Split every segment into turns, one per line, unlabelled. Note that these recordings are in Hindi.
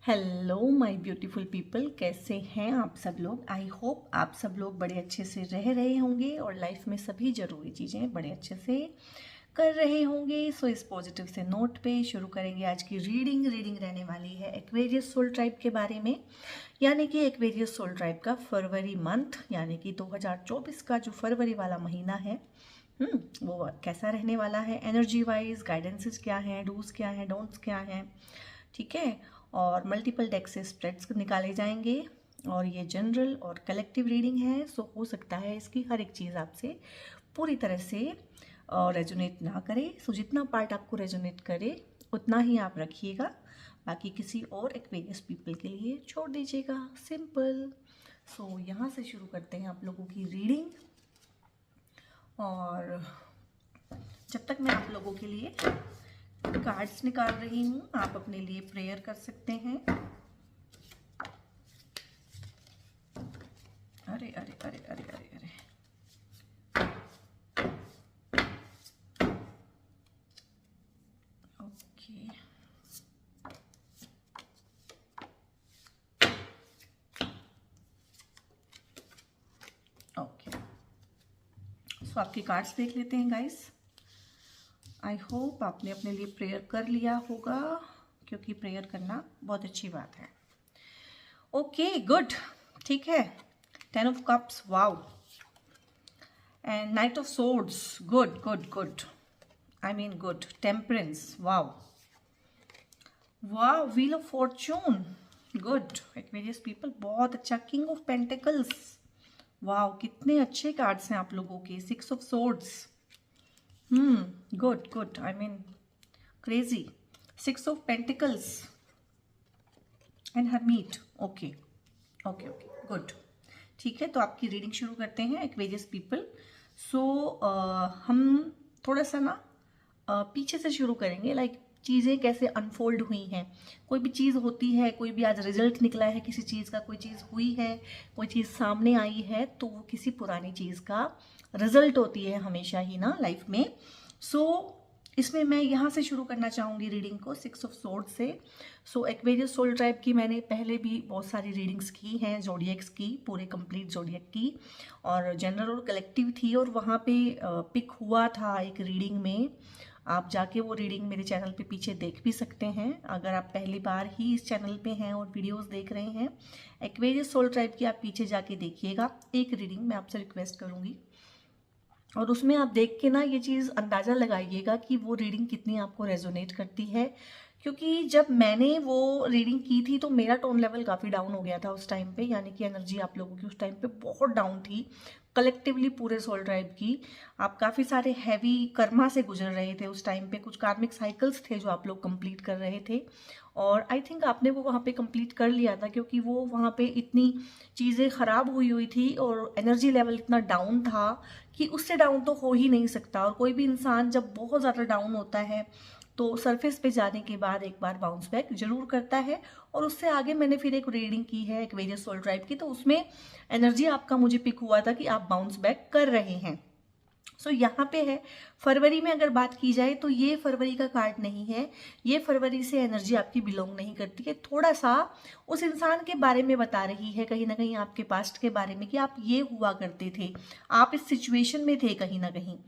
हेलो माय ब्यूटीफुल पीपल, कैसे हैं आप सब लोग। आई होप आप सब लोग बड़े अच्छे से रह रहे होंगे और लाइफ में सभी ज़रूरी चीज़ें बड़े अच्छे से कर रहे होंगे। सो इस पॉजिटिव से नोट पे शुरू करेंगे आज की रीडिंग रहने वाली है एक्वेरियस सोल ट्राइब के बारे में, यानी कि एक्वेरियस सोल ट्राइब का फरवरी मंथ यानी कि 2024 का जो फरवरी वाला महीना है वो कैसा रहने वाला है। एनर्जी वाइज गाइडेंसेस क्या हैं, डूज क्या हैं, डोंट्स क्या हैं, ठीक है। और मल्टीपल डेक से स्प्रेड्स निकाले जाएंगे और ये जनरल और कलेक्टिव रीडिंग है। सो हो सकता है इसकी हर एक चीज़ आपसे पूरी तरह से रेजोनेट ना करे। सो जितना पार्ट आपको रेजोनेट करे उतना ही आप रखिएगा, बाकी किसी और एक्वेरियस पीपल के लिए छोड़ दीजिएगा। सिंपल। सो यहाँ से शुरू करते हैं आप लोगों की रीडिंग, और जब तक मैं आप लोगों के लिए कार्ड्स निकाल रही हूँ आप अपने लिए प्रेयर कर सकते हैं। अरे अरे अरे अरे अरे अरे ओके, ओके। सो आपके कार्ड्स देख लेते हैं गाइस। आई होप आपने अपने लिए प्रेयर कर लिया होगा, क्योंकि प्रेयर करना बहुत अच्छी बात है। ओके, गुड, ठीक है। 10 of cups, wow, and night of swords, good good good, I mean good. Temperance, wow wow. Wheel of Fortune, good. Aquarius people बहुत अच्छा। किंग ऑफ पेंटिकल्स, वाओ, कितने अच्छे कार्ड्स हैं आप लोगों के। 6 of swords, good good, I mean crazy. 6 of pentacles and hermit, okay okay okay, good, ठीक है। तो आपकी रीडिंग शुरू करते हैं एक्वेरियस पीपल। सो हम थोड़ा सा ना पीछे से शुरू करेंगे, लाइक चीज़ें कैसे अनफोल्ड हुई हैं। कोई भी चीज़ होती है, कोई भी आज रिजल्ट निकला है किसी चीज़ का, कोई चीज़ हुई है, कोई चीज़ सामने आई है, तो वो किसी पुरानी चीज़ का रिजल्ट होती है हमेशा ही ना लाइफ में। सो इसमें मैं यहाँ से शुरू करना चाहूँगी रीडिंग को 6 ऑफ सोर्ड से। सो एक्वेरियस सोल ट्राइब की मैंने पहले भी बहुत सारी रीडिंग्स की हैं, जोडियक्स की, पूरे कंप्लीट जोडियक की, और जनरल और कलेक्टिव थी, और वहाँ पे पिक हुआ था एक रीडिंग में। आप जाके वो रीडिंग मेरे चैनल पे पीछे देख भी सकते हैं, अगर आप पहली बार ही इस चैनल पे हैं और वीडियोस देख रहे हैं एक्वेरियस सोल ट्राइब की, आप पीछे जाके देखिएगा। एक रीडिंग मैं आपसे रिक्वेस्ट करूँगी, और उसमें आप देख के ना ये चीज़ अंदाज़ा लगाइएगा कि वो रीडिंग कितनी आपको रेजोनेट करती है। क्योंकि जब मैंने वो रीडिंग की थी तो मेरा टोन लेवल काफ़ी डाउन हो गया था उस टाइम पे, यानी कि एनर्जी आप लोगों की उस टाइम पे बहुत डाउन थी कलेक्टिवली पूरे सोल ट्राइब की। आप काफ़ी सारे हैवी कर्मा से गुजर रहे थे उस टाइम पे, कुछ कार्मिक साइकिल्स थे जो आप लोग कंप्लीट कर रहे थे, और आई थिंक आपने वो वहाँ पे कंप्लीट कर लिया था, क्योंकि वो वहाँ पे इतनी चीज़ें ख़राब हुई थी और एनर्जी लेवल इतना डाउन था कि उससे डाउन तो हो ही नहीं सकता। और कोई भी इंसान जब बहुत ज़्यादा डाउन होता है तो सरफेस पे जाने के बाद एक बार बाउंस बैक जरूर करता है। और उससे आगे मैंने फिर एक रीडिंग की है एक्वेरियस सोल ट्राइब की, तो उसमें एनर्जी आपका मुझे पिक हुआ था कि आप बाउंस बैक कर रहे हैं। सो यहाँ पे है फरवरी में अगर बात की जाए तो ये फरवरी का कार्ड नहीं है, ये फरवरी से एनर्जी आपकी बिलोंग नहीं करती है। थोड़ा सा उस इंसान के बारे में बता रही है, कहीं ना कहीं आपके पास्ट के बारे में, कि आप ये हुआ करते थे, आप इस सिचुएशन में थे कहीं ना कहीं।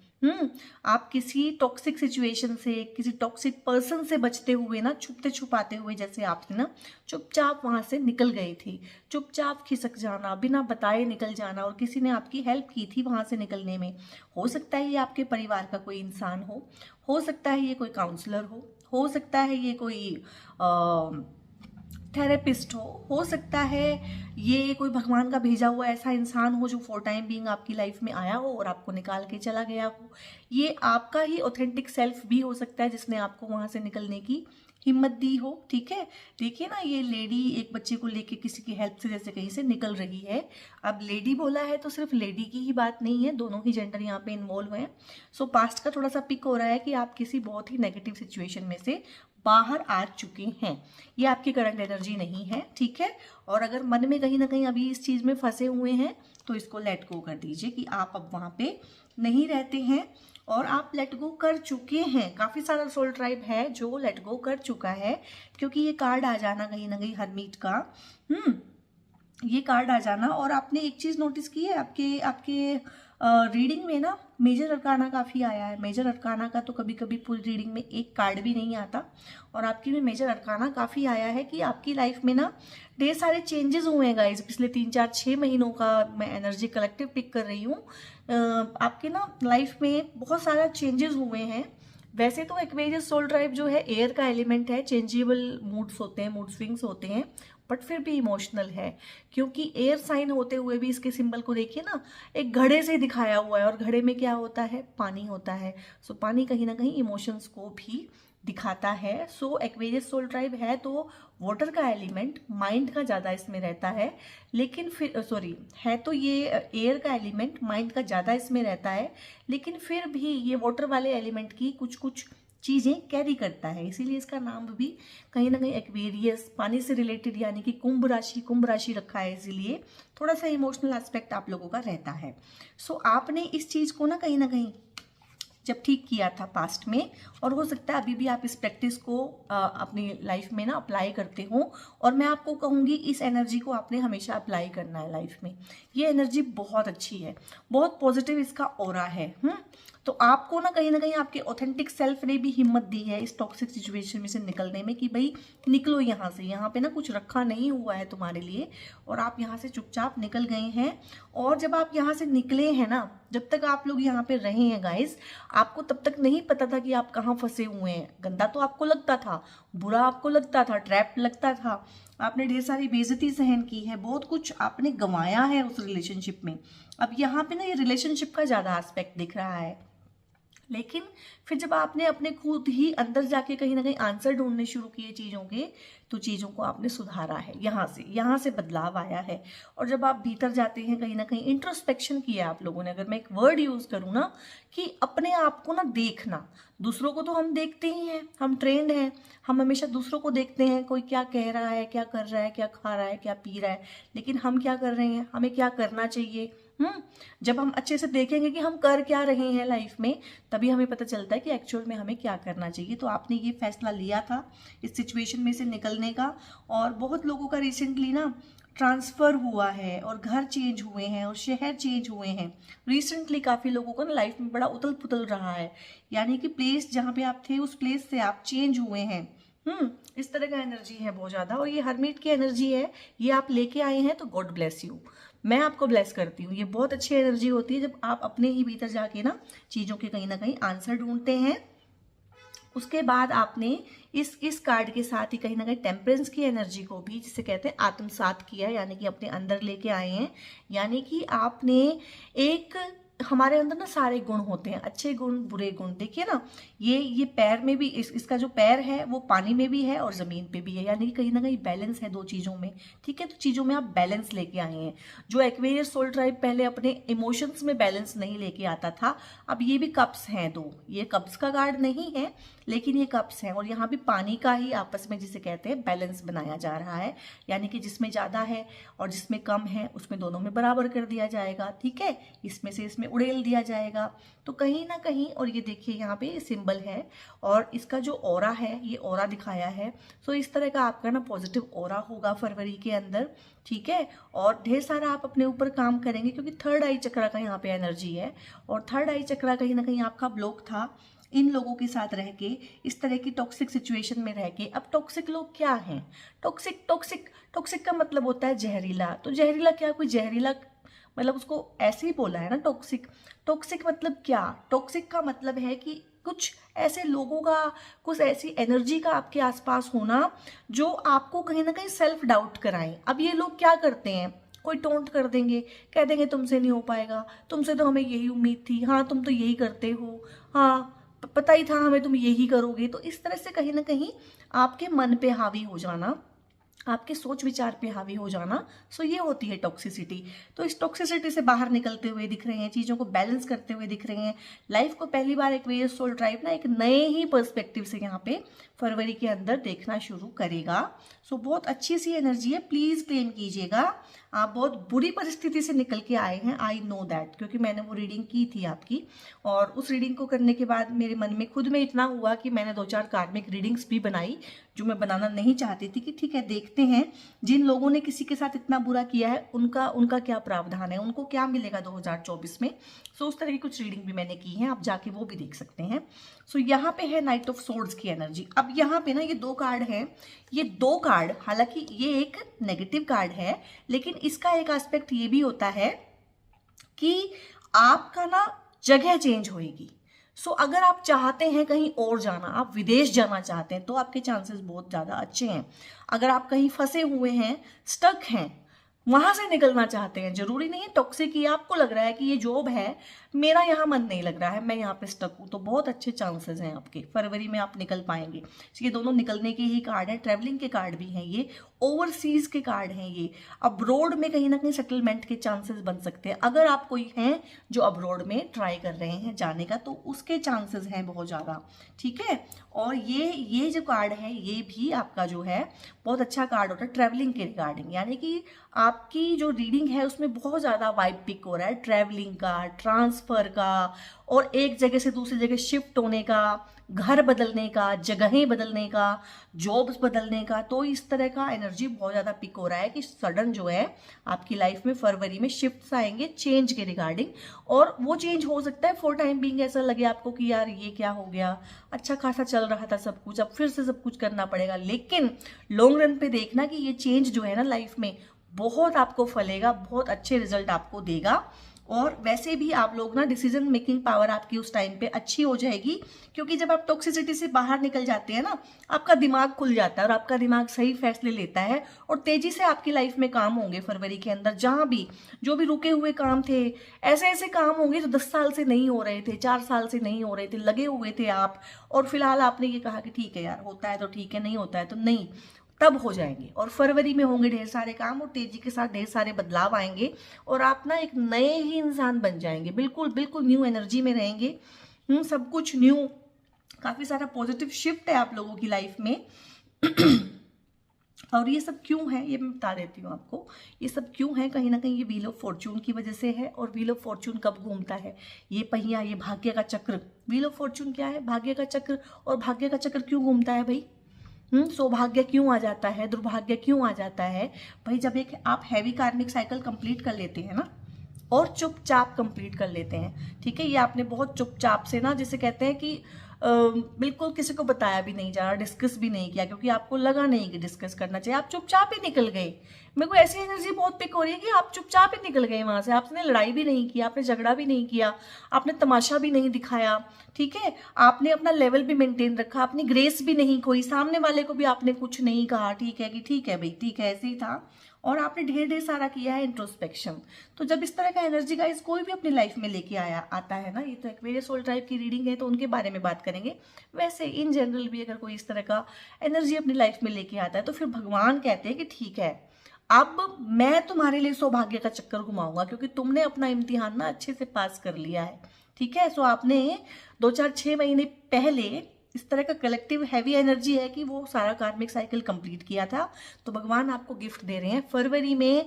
आप किसी टॉक्सिक सिचुएशन से, किसी टॉक्सिक पर्सन से बचते हुए ना, छुपते छुपाते हुए, जैसे आपने ना चुपचाप वहां से निकल गए थे। चुपचाप खिसक जाना, बिना बताए निकल जाना, और किसी ने आपकी हेल्प की थी वहां से निकलने में। हो सकता है ये आपके परिवार का कोई इंसान हो सकता है ये कोई काउंसलर हो सकता है ये कोई थेरेपिस्ट हो सकता है ये कोई भगवान का भेजा हुआ ऐसा इंसान हो जो फॉर टाइम बीइंग आपकी लाइफ में आया हो और आपको निकाल के चला गया हो। ये आपका ही ऑथेंटिक सेल्फ भी हो सकता है जिसने आपको वहां से निकलने की हिम्मत दी हो, ठीक है। देखिए ना, ये लेडी एक बच्चे को लेके किसी की हेल्प से जैसे कहीं से निकल रही है। अब लेडी बोला है तो सिर्फ लेडी की ही बात नहीं है, दोनों ही जेंडर यहाँ पे इन्वॉल्व हैं। सो पास्ट का थोड़ा सा पिक हो रहा है कि आप किसी बहुत ही नेगेटिव सिचुएशन में से बाहर आ चुके हैं। ये आपकी करंट एनर्जी नहीं है, ठीक है। और अगर मन में कहीं ना कहीं अभी इस चीज में फंसे हुए हैं तो इसको लेट गो कर दीजिए कि आप अब वहां पे नहीं रहते हैं। और आप लेट गो कर चुके हैं। काफ़ी सारा सोल ट्राइब है जो लेट गो कर चुका है, क्योंकि ये कार्ड आ जाना कहीं ना कहीं हरमीट का, ये कार्ड आ जाना। और आपने एक चीज़ नोटिस की है, आपके आपके रीडिंग में ना मेजर अरकाना काफ़ी आया है। मेजर अरकाना का तो कभी कभी पूरी रीडिंग में एक कार्ड भी नहीं आता, और आपकी में मेजर अरकाना काफ़ी आया है कि आपकी लाइफ में ना ढेर सारे चेंजेस हुए हैं गाइज। पिछले 3-4-6 महीनों का मैं एनर्जी कलेक्टिव पिक कर रही हूँ। आपके ना लाइफ में बहुत सारा चेंजेस हुए हैं। वैसे तो एक्वेरियस सोल ट्राइब जो है एयर का एलिमेंट है, चेंजेबल मूड्स होते हैं, मूड स्विंग्स होते हैं, बट फिर भी इमोशनल है, क्योंकि एयर साइन होते हुए भी इसके सिंबल को देखिए ना, एक घड़े से दिखाया हुआ है, और घड़े में क्या होता है, पानी होता है। सो पानी कहीं ना कहीं इमोशंस को भी दिखाता है। सो एक्वेरियस सोल ट्राइब है तो वाटर का एलिमेंट, माइंड का ज़्यादा इसमें रहता है, लेकिन फिर सॉरी है तो ये एयर का एलिमेंट, माइंड का ज़्यादा इसमें रहता है, लेकिन फिर भी ये वाटर वाले एलिमेंट की कुछ कुछ चीज़ें कैरी करता है, इसीलिए इसका नाम भी कहीं ना कहीं एक्वेरियस, पानी से रिलेटेड, यानी कि कुंभ राशि रखा है, इसीलिए थोड़ा सा इमोशनल एस्पेक्ट आप लोगों का रहता है। सो आपने इस चीज़ को ना कहीं जब ठीक किया था पास्ट में, और हो सकता है अभी भी आप इस प्रैक्टिस को अपनी लाइफ में ना अप्लाई करते हो, और मैं आपको कहूँगी इस एनर्जी को आपने हमेशा अप्लाई करना है लाइफ में। ये एनर्जी बहुत अच्छी है, बहुत पॉजिटिव इसका ऑरा है। तो आपको ना कहीं आपके ऑथेंटिक सेल्फ ने भी हिम्मत दी है इस टॉक्सिक सिचुएशन में से निकलने में, कि भाई निकलो यहाँ से, यहाँ पे ना कुछ रखा नहीं हुआ है तुम्हारे लिए, और आप यहाँ से चुपचाप निकल गए हैं। और जब आप यहाँ से निकले हैं ना, जब तक आप लोग यहाँ पे रहे हैं गाइस, आपको तब तक नहीं पता था कि आप कहाँ फंसे हुए हैं। गंदा तो आपको लगता था, बुरा आपको लगता था, ट्रैप लगता था, आपने ढेर सारी बेइज्जती सहन की है, बहुत कुछ आपने गंवाया है उस रिलेशनशिप में। अब यहाँ पे ना ये रिलेशनशिप का ज़्यादा एस्पेक्ट दिख रहा है, लेकिन फिर जब आपने अपने खुद ही अंदर जाके कहीं ना कहीं आंसर ढूंढने शुरू किए चीज़ों के, तो चीज़ों को आपने सुधारा है, यहाँ से बदलाव आया है। और जब आप भीतर जाते हैं, कहीं ना कहीं इंट्रोस्पेक्शन किया आप लोगों ने, अगर मैं एक वर्ड यूज़ करूँ ना, कि अपने आप को ना देखना। दूसरों को तो हम देखते ही हैं, हम ट्रेंड हैं, हम हमेशा दूसरों को देखते हैं, कोई क्या कह रहा है, क्या कर रहा है, क्या खा रहा है, क्या पी रहा है, लेकिन हम क्या कर रहे हैं, हमें क्या करना चाहिए। जब हम अच्छे से देखेंगे कि हम कर क्या रहे हैं लाइफ में, तभी हमें पता चलता है कि एक्चुअल में हमें क्या करना चाहिए। तो आपने ये फैसला लिया था इस सिचुएशन में से निकलने का, और बहुत लोगों का रिसेंटली ना ट्रांसफ़र हुआ है, और घर चेंज हुए हैं, और शहर चेंज हुए हैं। रिसेंटली काफ़ी लोगों को ना लाइफ में बड़ा उथल पुथल रहा है, यानी कि प्लेस जहाँ पे आप थे उस प्लेस से आप चेंज हुए हैं। इस तरह का एनर्जी है बहुत ज़्यादा, और ये हरमीट की एनर्जी है, ये आप लेके आए हैं, तो गॉड ब्लेस यू, मैं आपको ब्लेस करती हूँ। ये बहुत अच्छी एनर्जी होती है जब आप अपने ही भीतर जाके ना चीज़ों के कहीं ना कहीं आंसर ढूंढते हैं। उसके बाद आपने इस कार्ड के साथ ही कहीं ना कहीं टेम्परेंस की एनर्जी को भी, जिसे कहते हैं आत्मसात किया, यानी कि अपने अंदर लेके आए हैं। यानी कि आपने एक, हमारे अंदर ना सारे गुण होते हैं, अच्छे गुण, बुरे गुण। देखिए ना, ये पैर में भी, इसका जो पैर है वो पानी में भी है और ज़मीन पे भी है, यानी कि कहीं ना कहीं बैलेंस है दो चीज़ों में। ठीक है, तो चीज़ों में आप बैलेंस लेके आए हैं। जो एक्वेरियस सोल ट्राइब पहले अपने इमोशंस में बैलेंस नहीं लेके आता था, अब ये भी कप्स हैं दो, ये कप्स का कार्ड नहीं है, लेकिन ये कप्स हैं, और यहाँ भी पानी का ही आपस में, जिसे कहते हैं, बैलेंस बनाया जा रहा है। यानी कि जिसमें ज़्यादा है और जिसमें कम है, उसमें दोनों में बराबर कर दिया जाएगा। ठीक है, इसमें से इसमें उड़ेल दिया जाएगा। तो कहीं ना कहीं, और ये देखिए यहाँ पे सिंबल है, और इसका जो ऑरा है, ये ऑरा दिखाया है। सो इस तरह का आपका ना पॉजिटिव ऑरा होगा फरवरी के अंदर। ठीक है, और ढेर सारा आप अपने ऊपर काम करेंगे, क्योंकि थर्ड आई चक्रा का यहाँ पे एनर्जी है, और थर्ड आई चक्रा कहीं ना कहीं आपका ब्लॉक था इन लोगों के साथ रह के, इस तरह की टॉक्सिक सिचुएशन में रह के। अब टॉक्सिक लोग क्या हैं? टॉक्सिक का मतलब होता है जहरीला। तो जहरीला क्या, कोई जहरीला मतलब उसको ऐसे ही बोला है ना टॉक्सिक मतलब क्या? टॉक्सिक का मतलब है कि कुछ ऐसे लोगों का, कुछ ऐसी एनर्जी का आपके आसपास होना जो आपको कहीं ना कहीं सेल्फ डाउट कराएं। अब ये लोग क्या करते हैं, कोई टोंट कर देंगे, कह देंगे तुमसे नहीं हो पाएगा, तुमसे तो हमें यही उम्मीद थी, हाँ तुम तो यही करते हो, हाँ पता ही था हमें तुम यही करोगे। तो इस तरह से कहीं ना कहीं आपके मन पे हावी हो जाना, आपके सोच विचार पे हावी हो जाना। सो ये होती है टॉक्सिसिटी। तो इस टॉक्सिसिटी से बाहर निकलते हुए दिख रहे हैं, चीज़ों को बैलेंस करते हुए दिख रहे हैं। लाइफ को पहली बार एक्वेरियस सोल ट्राइब ना एक नए ही पर्सपेक्टिव से यहाँ पे फरवरी के अंदर देखना शुरू करेगा। सो बहुत अच्छी सी एनर्जी है, प्लीज क्लेम कीजिएगा। आप बहुत बुरी परिस्थिति से निकल के आए हैं, आई नो दैट, क्योंकि मैंने वो रीडिंग की थी आपकी, और उस रीडिंग को करने के बाद मेरे मन में खुद में इतना हुआ कि मैंने 2-4 कार्मिक रीडिंग्स भी बनाई, जो मैं बनाना नहीं चाहती थी, कि ठीक है देखते हैं जिन लोगों ने किसी के साथ इतना बुरा किया है उनका क्या प्रावधान है, उनको क्या मिलेगा 2024 में। सो उस तरह की कुछ रीडिंग भी मैंने की है, आप जाके वो भी देख सकते हैं। सो यहाँ पे है नाइट ऑफ सोर्ड्स की एनर्जी। अब यहाँ पे ना ये 2 कार्ड है, ये 2 कार्ड, हालांकि ये एक नेगेटिव कार्ड है, लेकिन इसका एक एस्पेक्ट ये भी होता है कि आपका ना जगह चेंज होएगी। सो अगर आप चाहते हैं कहीं और जाना, आप विदेश जाना चाहते हैं, तो आपके चांसेस बहुत ज़्यादा अच्छे हैं। अगर आप कहीं फंसे हुए हैं, स्टक हैं, वहां से निकलना चाहते हैं, जरूरी नहीं है टॉक्सिक, ये आपको लग रहा है कि ये जॉब है मेरा यहाँ मन नहीं लग रहा है, मैं यहाँ पे स्टक हूँ, तो बहुत अच्छे चांसेस हैं आपके, फरवरी में आप निकल पाएंगे। ये दोनों निकलने के ही कार्ड है, ट्रैवलिंग के कार्ड भी हैं, ये ओवरसीज के कार्ड हैं, ये अब्रॉड में कहीं ना कहीं सेटलमेंट के चांसेस बन सकते हैं। अगर आप कोई हैं जो अब्रॉड में ट्राई कर रहे हैं जाने का, तो उसके चांसेस हैं बहुत ज़्यादा, ठीक है। और ये जो कार्ड है ये भी आपका जो है बहुत अच्छा कार्ड होता है ट्रैवलिंग के रिगार्डिंग, यानी कि आपकी जो रीडिंग है उसमें बहुत ज़्यादा वाइब पिक हो रहा है ट्रैवलिंग का, ट्रांसफ़र का, और एक जगह से दूसरी जगह शिफ्ट होने का, घर बदलने का, जगहें बदलने का, जॉब्स बदलने का। तो इस तरह का एनर्जी बहुत ज़्यादा पिक हो रहा है कि सडन जो है आपकी लाइफ में फरवरी में शिफ्ट्स आएंगे चेंज के रिगार्डिंग, और वो चेंज हो सकता है फॉर टाइम बीइंग ऐसा लगे आपको कि यार ये क्या हो गया, अच्छा खासा चल रहा था सब कुछ, अब फिर से सब कुछ करना पड़ेगा। लेकिन लॉन्ग रन पे देखना कि ये चेंज जो है ना लाइफ में बहुत आपको फलेगा, बहुत अच्छे रिजल्ट आपको देगा। और वैसे भी आप लोग ना डिसीजन मेकिंग पावर आपकी उस टाइम पे अच्छी हो जाएगी, क्योंकि जब आप टॉक्सिसिटी से बाहर निकल जाते हैं ना, आपका दिमाग खुल जाता है और आपका दिमाग सही फैसले लेता है, और तेजी से आपकी लाइफ में काम होंगे फरवरी के अंदर। जहां भी जो भी रुके हुए काम थे, ऐसे ऐसे काम होंगे जो 10 साल से नहीं हो रहे थे, 4 साल से नहीं हो रहे थे, लगे हुए थे आप, और फिलहाल आपने ये कहा कि ठीक है यार होता है तो ठीक है, नहीं होता है तो नहीं, तब हो जाएंगे। और फरवरी में होंगे ढेर सारे काम, और तेजी के साथ ढेर सारे बदलाव आएंगे, और आप ना एक नए ही इंसान बन जाएंगे, बिल्कुल बिल्कुल न्यू एनर्जी में रहेंगे। सब कुछ न्यू, काफी सारा पॉजिटिव शिफ्ट है आप लोगों की लाइफ में। और ये सब क्यों है ये मैं बता देती हूँ आपको। ये सब क्यों है, कहीं ना कहीं ये व्हील ऑफ फॉर्च्यून की वजह से है। और व्हील ऑफ फॉर्च्यून कब घूमता है, ये पहिया, ये भाग्य का चक्र। व्हील ऑफ फॉर्च्यून क्या है, भाग्य का चक्र। और भाग्य का चक्र क्यों घूमता है भाई, सौभाग्य क्यों आ जाता है, दुर्भाग्य क्यों आ जाता है भाई, जब एक आप हैवी कार्मिक साइकिल कंप्लीट कर लेते हैं ना, और चुपचाप कंप्लीट कर लेते हैं, ठीक है। ये आपने बहुत चुपचाप से ना, जिसे कहते हैं कि बिल्कुल किसी को बताया भी नहीं जा रहा, डिस्कस भी नहीं किया, क्योंकि आपको लगा नहीं कि डिस्कस करना चाहिए, आप चुपचाप ही निकल गए। मेरे को ऐसी एनर्जी बहुत पिक हो रही है कि आप चुपचाप ही निकल गए वहां से, आपने लड़ाई भी नहीं किया, आपने झगड़ा भी नहीं किया, आपने तमाशा भी नहीं दिखाया, ठीक है। आपने अपना लेवल भी मेंटेन रखा, अपनी ग्रेस भी नहीं खोई, सामने वाले को भी आपने कुछ नहीं कहा, ठीक है कि ठीक है भाई ठीक है, ऐसे ही था। और आपने ढेर ढेर सारा किया है इंट्रोस्पेक्शन। तो जब इस तरह का एनर्जी गाइस कोई भी अपनी लाइफ में लेके आता है ना, ये तो एक्वेरियस सोल टाइप की रीडिंग है तो उनके बारे में बात करेंगे। वैसे इन जनरल भी अगर कोई इस तरह का एनर्जी अपनी लाइफ में लेके आता है, तो फिर भगवान कहते हैं कि ठीक है, अब मैं तुम्हारे लिए सौभाग्य का चक्कर घुमाऊंगा, क्योंकि तुमने अपना इम्तिहान ना अच्छे से पास कर लिया है, ठीक है। सो आपने 2-4-6 महीने पहले इस तरह का कलेक्टिव हैवी एनर्जी है कि वो सारा कार्मिक साइकिल कंप्लीट किया था, तो भगवान आपको गिफ्ट दे रहे हैं फरवरी में।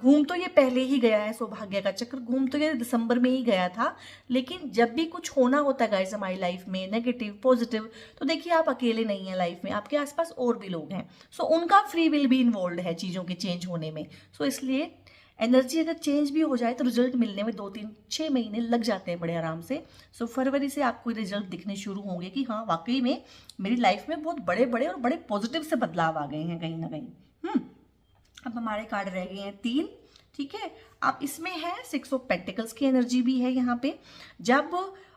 घूम तो ये पहले ही गया है, सौभाग्य का चक्र घूम तो ये दिसंबर में ही गया था, लेकिन जब भी कुछ होना होता है गाइस हमारी लाइफ में, नेगेटिव पॉजिटिव, तो देखिए आप अकेले नहीं है लाइफ में, आपके आसपास और भी लोग हैं। सो उनका फ्री विल भी इन्वॉल्व है चीज़ों के चेंज होने में। सो इसलिए एनर्जी अगर चेंज भी हो जाए तो रिजल्ट मिलने में 2-3-6 महीने लग जाते हैं बड़े आराम से। सो फरवरी से आपको रिजल्ट दिखने शुरू होंगे कि हाँ वाकई में मेरी लाइफ में बहुत बड़े बड़े और बड़े पॉजिटिव से बदलाव आ गए हैं कहीं ना कहीं। अब हमारे कार्ड रह गए हैं 3, ठीक है। अब इसमें है 6 ऑफ पेंटिकल्स की एनर्जी भी है यहाँ पे। जब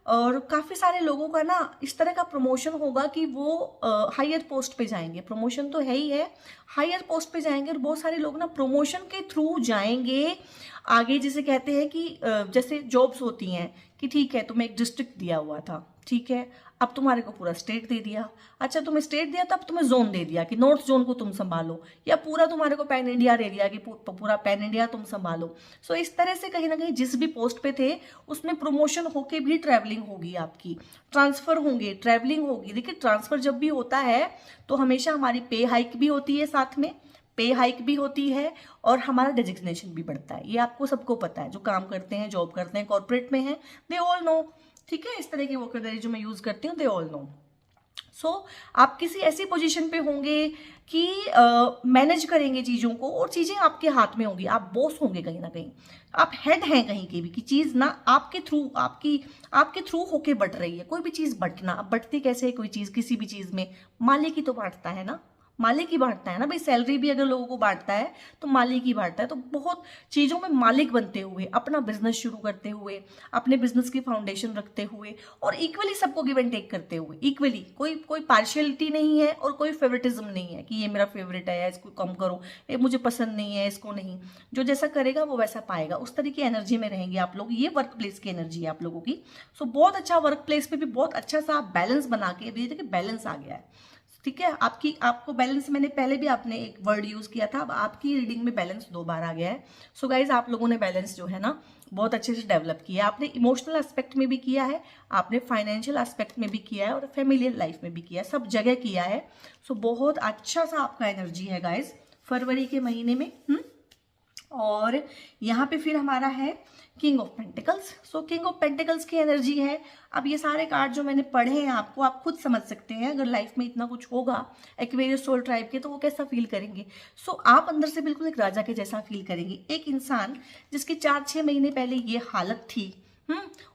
और काफ़ी सारे लोगों का ना इस तरह का प्रमोशन होगा कि वो हायर पोस्ट पे जाएंगे, प्रमोशन तो है ही है, हायर पोस्ट पे जाएंगे, और बहुत सारे लोग ना प्रमोशन के थ्रू जाएंगे आगे। जिसे कहते हैं कि जैसे जॉब्स होती हैं कि ठीक है तुम्हें एक डिस्ट्रिक्ट दिया हुआ था, ठीक है, अब तुम्हारे को पूरा स्टेट दे दिया। अच्छा तुम्हें स्टेट दिया, तब तुम्हें जोन दे दिया कि नॉर्थ जोन को तुम संभालो, या पूरा तुम्हारे को पैन इंडिया दे दिया कि पूरा पैन इंडिया तुम संभालो। सो इस तरह से कहीं ना कहीं जिस भी पोस्ट पे थे उसमें प्रमोशन होके भी ट्रैवलिंग होगी, आपकी ट्रांसफर होंगे, ट्रैवलिंग होगी। देखिए ट्रांसफर जब भी होता है तो हमेशा हमारी पे हाइक भी होती है, साथ में पे हाइक भी होती है और हमारा डेजिग्नेशन भी बढ़ता है। ये आपको सबको पता है, जो काम करते हैं, जॉब करते हैं, कॉर्पोरेट में हैं, दे ऑल नो। ठीक है, इस तरह की वोकैबुलरी जो मैं यूज करती हूँ, दे ऑल नो। सो आप किसी ऐसी पोजीशन पे होंगे कि मैनेज करेंगे चीज़ों को और चीज़ें आपके हाथ में होंगी, आप बॉस होंगे कहीं ना कहीं, आप हेड हैं कहीं की भी, कि चीज़ ना आपके थ्रू होके बढ़ रही है। कोई भी चीज़ बंटना, अब बढ़ती कैसे है कोई चीज़, किसी भी चीज़ में मालिक ही तो बांटता है ना, मालिक ही बांटता है ना भाई। सैलरी भी अगर लोगों को बांटता है तो मालिक ही बांटता है। तो बहुत चीज़ों में मालिक बनते हुए, अपना बिजनेस शुरू करते हुए, अपने बिजनेस की फाउंडेशन रखते हुए और इक्वली सबको गिव एंड टेक करते हुए, इक्वली, कोई पार्शियलिटी नहीं है और कोई फेवरेटिज्म नहीं है कि ये मेरा फेवरेट है या इसको कम करो, ये मुझे पसंद नहीं है, इसको नहीं। जो जैसा करेगा वो वैसा पाएगा, उस तरह की एनर्जी में रहेंगे आप लोग। ये वर्क प्लेस की एनर्जी है आप लोगों की। सो बहुत अच्छा वर्क प्लेस पे भी बहुत अच्छा सा आप बैलेंस बना के, देखिए बैलेंस आ गया है। ठीक है, आपको बैलेंस, मैंने पहले भी आपने एक वर्ड यूज किया था, अब आपकी रीडिंग में बैलेंस 2 बार आ गया है। सो गाइज आप लोगों ने बैलेंस जो है ना बहुत अच्छे से डेवलप किया है। आपने इमोशनल एस्पेक्ट में भी किया है, आपने फाइनेंशियल एस्पेक्ट में भी किया है और फैमिलियल लाइफ में भी किया है, सब जगह किया है। सो बहुत अच्छा सा आपका एनर्जी है गाइज फरवरी के महीने में। और यहाँ पे फिर हमारा है king of pentacles. So king of pentacles की एनर्जी है। अब ये सारे कार्ड जो मैंने पढ़े हैं आपको, आप खुद समझ सकते हैं अगर लाइफ में इतना कुछ होगा एक्वेरियस सोल ट्राइब के तो वो कैसा फील करेंगे। सो आप अंदर से बिल्कुल एक राजा के जैसा फील करेंगे। एक इंसान जिसकी 4-6 महीने पहले ये हालत थी,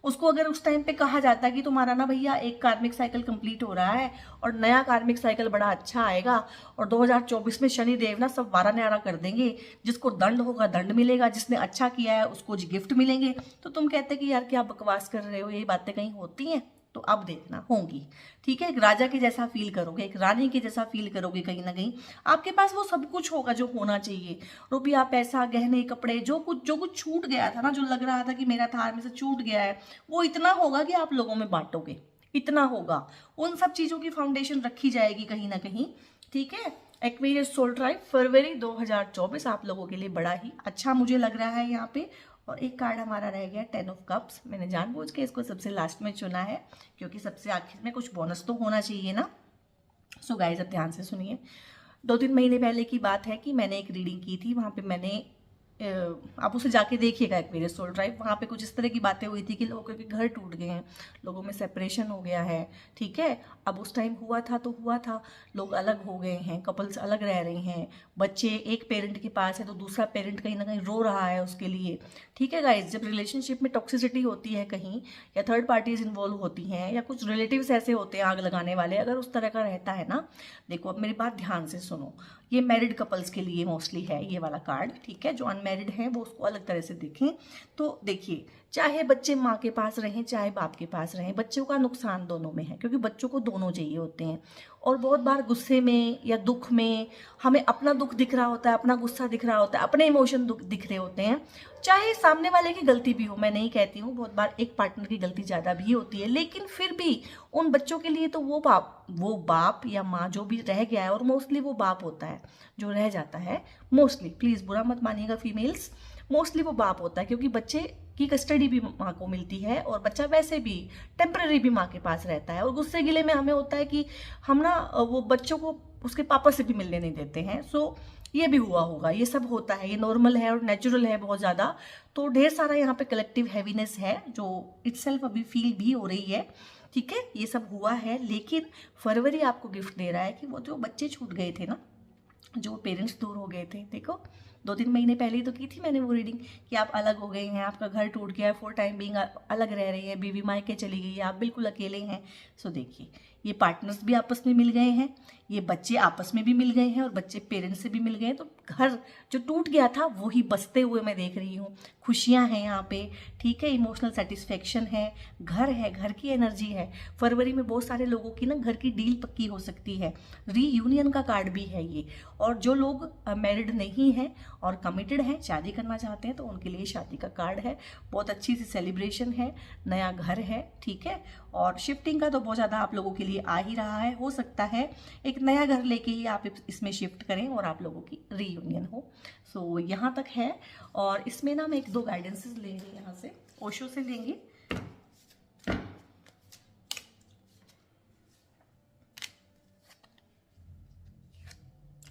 उसको अगर उस टाइम पे कहा जाता कि तुम्हारा ना भैया एक कार्मिक साइकिल कंप्लीट हो रहा है और नया कार्मिक साइकिल बड़ा अच्छा आएगा और 2024 में शनि देव ना सब वारा न्यारा कर देंगे, जिसको दंड होगा दंड मिलेगा, जिसने अच्छा किया है उसको गिफ्ट मिलेंगे, तो तुम कहते कि यार क्या बकवास कर रहे हो, ये बातें कहीं होती हैं? तो अब देखना होंगी। ठीक है, एक राजा के जैसा फील करोगे, एक रानी के जैसा फील करोगे। कहीं ना कहीं आपके पास वो सब कुछ होगा जो होना चाहिए, रुपया, पैसा, गहने, कपड़े, जो कुछ छूट गया था ना, जो लग रहा था कि मेरा थार में से छूट गया है, वो इतना होगा कि आप लोगों में बांटोगे, इतना होगा। उन सब चीजों की फाउंडेशन रखी जाएगी कहीं ना कहीं। ठीक है, एक्वेरियस सोल ट्राइब फरवरी 2024 आप लोगों के लिए बड़ा ही अच्छा मुझे लग रहा है यहाँ पे। और एक कार्ड हमारा रह गया 10 ऑफ कप्स। मैंने जानबूझ के इसको सबसे लास्ट में चुना है क्योंकि सबसे आखिर में कुछ बोनस तो होना चाहिए ना। सो गाइस अब ध्यान से सुनिए। 2-3 महीने पहले की बात है कि मैंने एक रीडिंग की थी, वहाँ पे मैंने आप उसे जाके देखिएगा एक्वेरियस सोल ट्राइब। वहाँ पे कुछ इस तरह की बातें हुई थी कि लोगों के घर टूट गए हैं, लोगों में सेपरेशन हो गया है। ठीक है, अब उस टाइम हुआ था तो हुआ था, लोग अलग हो गए हैं, कपल्स अलग रह रहे हैं, बच्चे एक पेरेंट के पास है तो दूसरा पेरेंट कहीं ना कहीं रो रहा है उसके लिए। ठीक है गाइज, जब रिलेशनशिप में टॉक्सिसिटी होती है कहीं, या थर्ड पार्टीज इन्वॉल्व होती हैं, या कुछ रिलेटिव्स ऐसे होते हैं आग लगाने वाले, अगर उस तरह का रहता है ना, देखो अब मेरी बात ध्यान से सुनो, ये मैरिड कपल्स के लिए मोस्टली है ये वाला कार्ड। ठीक है, जो अनमैरिड हैं वो उसको अलग तरह से देखें। तो देखिए, चाहे बच्चे माँ के पास रहें चाहे बाप के पास रहें, बच्चों का नुकसान दोनों में है, क्योंकि बच्चों को दोनों चाहिए होते हैं। और बहुत बार गुस्से में या दुख में हमें अपना दुख दिख रहा होता है, अपना गुस्सा दिख रहा होता है, अपने इमोशन दिख रहे होते हैं, चाहे सामने वाले की गलती भी हो। मैं नहीं कहती हूँ, बहुत बार एक पार्टनर की गलती ज़्यादा भी होती है, लेकिन फिर भी उन बच्चों के लिए तो वो बाप या माँ जो भी रह गया है, और मोस्टली वो बाप होता है जो रह जाता है, मोस्टली, प्लीज़ बुरा मत मानिएगा फीमेल्स, मोस्टली वो बाप होता है, क्योंकि बच्चे की कस्टडी भी माँ को मिलती है और बच्चा वैसे भी टेम्पररी भी माँ के पास रहता है। और गुस्से गिले में हमें होता है कि हम ना वो बच्चों को उसके पापा से भी मिलने नहीं देते हैं। सो ये भी हुआ होगा, ये सब होता है, ये नॉर्मल है और नेचुरल है बहुत ज़्यादा। तो ढेर सारा यहाँ पे कलेक्टिव हैवीनेस है जो इटसेल्फ अभी फील भी हो रही है। ठीक है, ये सब हुआ है, लेकिन फरवरी आपको गिफ्ट दे रहा है कि वो जो बच्चे छूट गए थे ना, जो पेरेंट्स दूर हो गए थे, देखो 2-3 महीने पहले ही तो की थी मैंने वो रीडिंग कि आप अलग हो गए हैं, आपका घर टूट गया है, फॉर टाइम बीइंग अलग रह रही है, बीवी मायके चली गई है, आप बिल्कुल अकेले हैं। सो देखिए, ये पार्टनर्स भी आपस में मिल गए हैं, ये बच्चे आपस में भी मिल गए हैं और बच्चे पेरेंट्स से भी मिल गए हैं, तो घर जो टूट गया था वो ही बसते हुए मैं देख रही हूँ। खुशियाँ हैं यहाँ पे, ठीक है, इमोशनल सेटिस्फेक्शन है, घर की एनर्जी है। फरवरी में बहुत सारे लोगों की ना घर की डील पक्की हो सकती है, रीयूनियन का कार्ड भी है ये। और जो लोग मैरिड नहीं हैं और कमिटेड हैं, शादी करना चाहते हैं, तो उनके लिए शादी का कार्ड है। बहुत अच्छी सी सेलिब्रेशन है, नया घर है, ठीक है। और शिफ्टिंग का तो बहुत ज़्यादा आप लोगों के लिए आ ही रहा है। हो सकता है एक नया घर लेके ही आप इसमें शिफ्ट करें और आप लोगों की रीयूनियन हो। सो यहाँ तक है। और इसमें ना हम 1-2 गाइडेंसेस लेंगे, यहाँ से ओशो से लेंगे।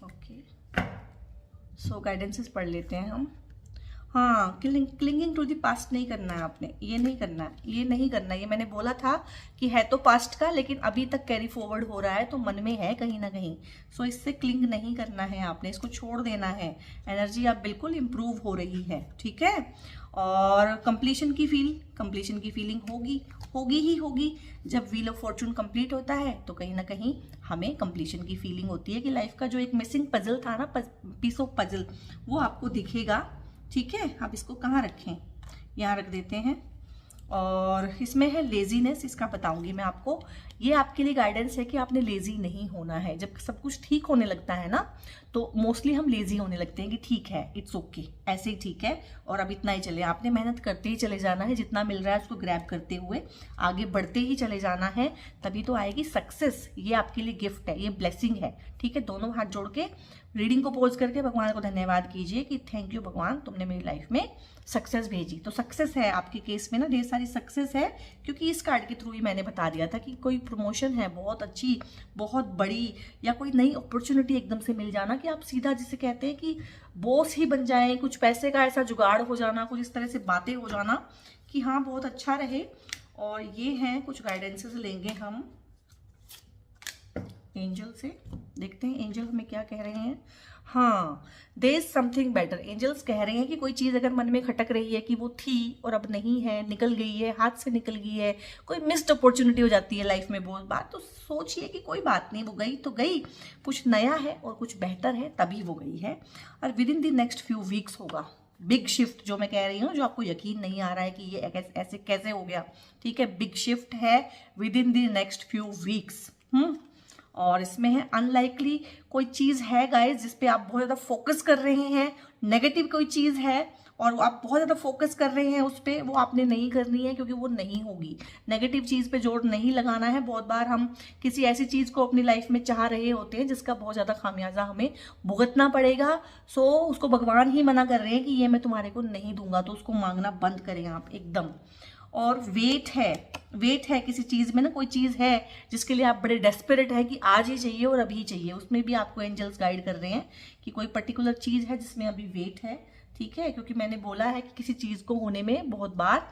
ओके, सो गाइडेंसेस पढ़ लेते हैं हम। हाँ, क्लिंगिंग टू द पास्ट नहीं करना है आपने, ये नहीं करना है, ये नहीं करना है। ये मैंने बोला था कि है तो पास्ट का, लेकिन अभी तक कैरी फॉरवर्ड हो रहा है, तो मन में है कहीं ना कहीं। सो इससे क्लिंग नहीं करना है आपने, इसको छोड़ देना है। एनर्जी आप बिल्कुल इम्प्रूव हो रही है, ठीक है। और कंप्लीशन की फीलिंग होगी। जब व्हील ऑफ फॉर्चून कंप्लीट होता है तो कहीं ना कहीं हमें कंप्लीशन की फीलिंग होती है कि लाइफ का जो एक मिसिंग पजल था ना, पीस ऑफ पजल, वो आपको दिखेगा, ठीक है। आप इसको कहाँ रखें, यहाँ रख देते हैं। और इसमें है लेजीनेस, इसका बताऊंगी मैं आपको। ये आपके लिए गाइडेंस है कि आपने लेजी नहीं होना है। जब सब कुछ ठीक होने लगता है ना, तो मोस्टली हम लेजी होने लगते हैं कि ठीक है, इट्स ओके, ऐसे ही ठीक है और अब इतना ही चले। आपने मेहनत करते ही चले जाना है, जितना मिल रहा है उसको ग्रैब करते हुए आगे बढ़ते ही चले जाना है, तभी तो आएगी सक्सेस। ये आपके लिए गिफ्ट है, ये ब्लेसिंग है, ठीक है। दोनों हाथ जोड़ के रीडिंग को पॉज करके भगवान को धन्यवाद कीजिए कि थैंक यू भगवान, तुमने मेरी लाइफ में सक्सेस भेजी। तो सक्सेस है आपके केस में ना, ढेर सारी सक्सेस है, क्योंकि इस कार्ड के थ्रू ही मैंने बता दिया था कि कोई प्रमोशन है बहुत अच्छी, बहुत बड़ी, या कोई नई अपॉर्चुनिटी एकदम से मिल जाना कि आप सीधा, जिसे कहते हैं कि बॉस ही बन जाएं, कुछ पैसे का ऐसा जुगाड़ हो जाना, कुछ इस तरह से बातें हो जाना कि हाँ बहुत अच्छा रहे। और ये हैं कुछ गाइडेंसेस लेंगे हम एंजल से, देखते हैं एंजल हमें क्या कह रहे हैं। हाँ, there is something better. Angels कह रहे हैं कि कोई चीज़ अगर मन में खटक रही है कि वो थी और अब नहीं है, निकल गई है, हाथ से निकल गई है, कोई मिस्ड अपॉर्चुनिटी हो जाती है लाइफ में बहुत बार, तो सोचिए कि कोई बात नहीं, वो गई तो गई, कुछ नया है और कुछ बेहतर है, तभी वो गई है। और with in the next few weeks होगा बिग शिफ्ट, जो मैं कह रही हूँ, जो आपको यकीन नहीं आ रहा है कि ये ऐसे कैसे हो गया, ठीक है। बिग शिफ्ट है with in the next few weeks. और इसमें है अनलाइकली कोई चीज़ है गाइस जिस पे आप बहुत ज़्यादा फोकस कर रहे हैं, नेगेटिव कोई चीज़ है और आप बहुत ज़्यादा फोकस कर रहे हैं उस पर, वो आपने नहीं करनी है, क्योंकि वो नहीं होगी। नेगेटिव चीज़ पे जोर नहीं लगाना है। बहुत बार हम किसी ऐसी चीज़ को अपनी लाइफ में चाह रहे होते हैं जिसका बहुत ज़्यादा खामियाजा हमें भुगतना पड़ेगा। सो उसको भगवान ही मना कर रहे हैं कि ये मैं तुम्हारे को नहीं दूंगा, तो उसको मांगना बंद करें आप एकदम। और वेट है किसी चीज़ में ना, कोई चीज़ है जिसके लिए आप बड़े डेस्परेट है कि आज ही चाहिए और अभी चाहिए, उसमें भी आपको एंजल्स गाइड कर रहे हैं कि कोई पर्टिकुलर चीज़ है जिसमें अभी वेट है, ठीक है। क्योंकि मैंने बोला है कि किसी चीज़ को होने में बहुत बार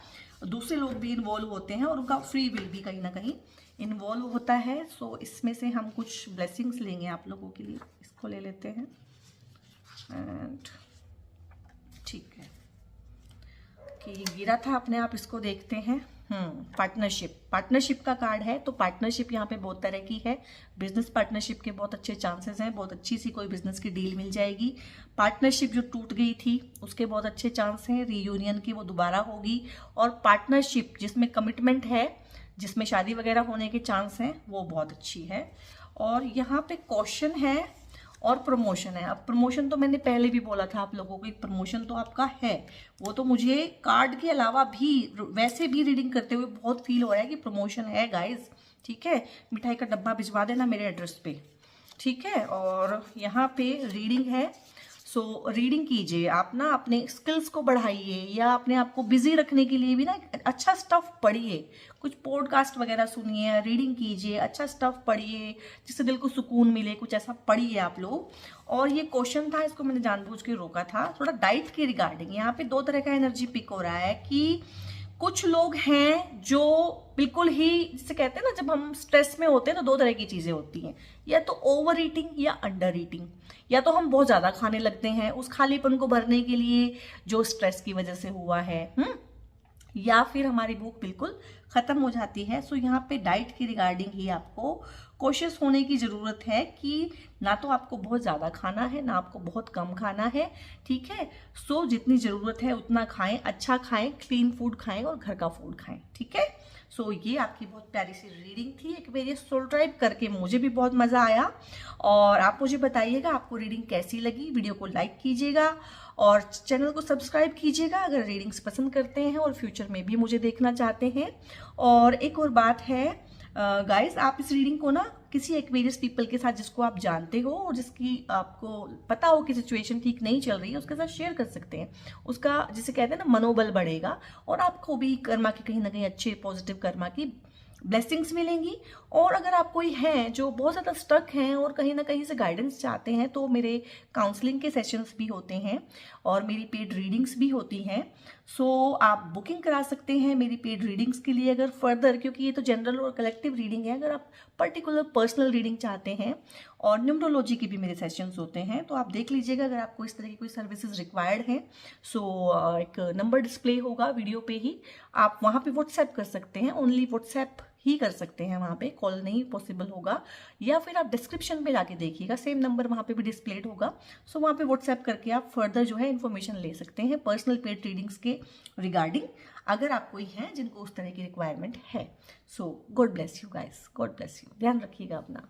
दूसरे लोग भी इन्वॉल्व होते हैं और उनका फ्री विल भी कहीं ना कहीं इन्वॉल्व होता है। सो इसमें से हम कुछ ब्लेसिंग्स लेंगे आप लोगों के लिए, इसको ले लेते हैं एंड ठीक है कि गिरा था अपने आप, इसको देखते हैं। पार्टनरशिप का कार्ड है, तो पार्टनरशिप यहाँ पे बहुत तरह की है। बिजनेस पार्टनरशिप के बहुत अच्छे चांसेस हैं, बहुत अच्छी सी कोई बिजनेस की डील मिल जाएगी। पार्टनरशिप जो टूट गई थी उसके बहुत अच्छे चांस हैं, रीयूनियन की वो दोबारा होगी। और पार्टनरशिप जिसमें कमिटमेंट है, जिसमें शादी वगैरह होने के चांस हैं, वो बहुत अच्छी है। और यहाँ पे क्वेश्चन है और प्रमोशन है। अब प्रमोशन तो मैंने पहले भी बोला था आप लोगों को, प्रमोशन तो आपका है, वो तो मुझे कार्ड के अलावा भी वैसे भी रीडिंग करते हुए बहुत फील हो रहा है कि प्रमोशन है गाइस, ठीक है। मिठाई का डब्बा भिजवा देना मेरे एड्रेस पे, ठीक है। और यहाँ पे रीडिंग है, सो रीडिंग कीजिए आप ना, अपने स्किल्स को बढ़ाइए या अपने आप को बिजी रखने के लिए भी ना अच्छा स्टफ पढ़िए, कुछ पॉडकास्ट वगैरह सुनिए, रीडिंग कीजिए, अच्छा स्टफ पढ़िए जिससे दिल को सुकून मिले, कुछ ऐसा पढ़िए आप लोग। और ये क्वेश्चन था, इसको मैंने जानबूझ के रोका था, थोड़ा डाइट के रिगार्डिंग। यहाँ पे 2 तरह का एनर्जी पिक हो रहा है कि कुछ लोग हैं जो बिल्कुल ही, जिसे कहते हैं ना, जब हम स्ट्रेस में होते हैं तो 2 तरह की चीजें होती हैं, या तो ओवर ईटिंग या अंडर ईटिंग। या तो हम बहुत ज्यादा खाने लगते हैं उस खालीपन को भरने के लिए जो स्ट्रेस की वजह से हुआ है, या फिर हमारी भूख बिल्कुल खत्म हो जाती है। सो यहाँ पे डाइट की रिगार्डिंग ही आपको कोशिश होने की ज़रूरत है कि ना तो आपको बहुत ज़्यादा खाना है ना आपको बहुत कम खाना है, ठीक है। सो जितनी ज़रूरत है उतना खाएं, अच्छा खाएं, क्लीन फूड खाएं और घर का फूड खाएं, ठीक है। सो ये आपकी बहुत प्यारी सी रीडिंग थी। एक बार ये सोल ट्राइब करके मुझे भी बहुत मज़ा आया और आप मुझे बताइएगा आपको रीडिंग कैसी लगी। वीडियो को लाइक कीजिएगा और चैनल को सब्सक्राइब कीजिएगा अगर रीडिंग्स पसंद करते हैं और फ्यूचर में भी मुझे देखना चाहते हैं। और एक और बात है गाइस, आप इस रीडिंग को ना किसी एक्वेरियस पीपल के साथ जिसको आप जानते हो और जिसकी आपको पता हो कि सिचुएशन ठीक नहीं चल रही है उसके साथ शेयर कर सकते हैं। उसका जिसे कहते हैं ना मनोबल बढ़ेगा और आपको भी कर्मा की कहीं ना कहीं अच्छे पॉजिटिव कर्मा की ब्लेसिंग्स मिलेंगी। और अगर आप कोई हैं जो बहुत ज़्यादा स्टक हैं और कहीं ना कहीं से गाइडेंस चाहते हैं तो मेरे काउंसलिंग के सेशंस भी होते हैं और मेरी पेड रीडिंग्स भी होती हैं। सो आप बुकिंग करा सकते हैं मेरी पेड रीडिंग्स के लिए अगर फर्दर, क्योंकि ये तो जनरल और कलेक्टिव रीडिंग है। अगर आप पर्टिकुलर पर्सनल रीडिंग चाहते हैं और न्यूमरोलॉजी की भी मेरे सेशंस होते हैं तो आप देख लीजिएगा अगर आपको इस तरह की कोई सर्विसेज रिक्वायर्ड हैं। सो एक नंबर डिस्प्ले होगा वीडियो पे ही, आप वहाँ पे व्हाट्सएप कर सकते हैं। ओनली व्हाट्सएप ही कर सकते हैं, वहाँ पे कॉल नहीं पॉसिबल होगा। या फिर आप डिस्क्रिप्शन पे जाके देखिएगा, सेम नंबर वहाँ पे भी डिस्प्लेड होगा। सो वहाँ पे व्हाट्सएप करके आप फर्दर जो है इन्फॉर्मेशन ले सकते हैं पर्सनल पेड रीडिंग्स के रिगार्डिंग, अगर आप कोई हैं जिनको उस तरह की रिक्वायरमेंट है। So god bless you guys, god bless you, ध्यान रखिएगा अपना।